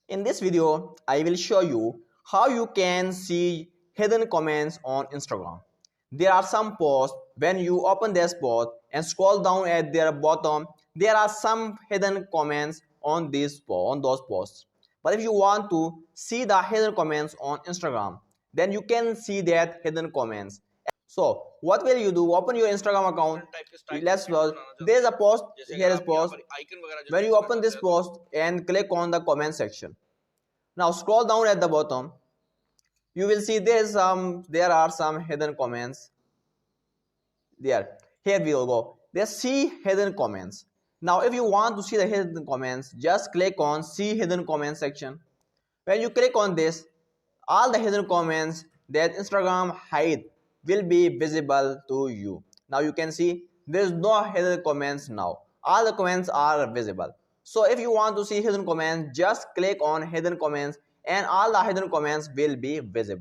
In this video, I will show you how you can see hidden comments on Instagram. There are some posts. When you open this post and scroll down at their bottom, there are some hidden comments on those posts. But if you want to see the hidden comments on Instagram, then you can see that hidden comments. So what will you do? Open your Instagram account. Let's suppose there is a post. Here is post. When you open this post and click on the comment section, now scroll down at the bottom. You will see there are some hidden comments there. Here we will go. There's see hidden comments. Now if you want to see the hidden comments, just click on see hidden comments section. When you click on this, all the hidden comments that Instagram hide will be visible to you. Now you can see there is no hidden comments now. All the comments are visible. So if you want to see hidden comments, just click on hidden comments and all the hidden comments will be visible.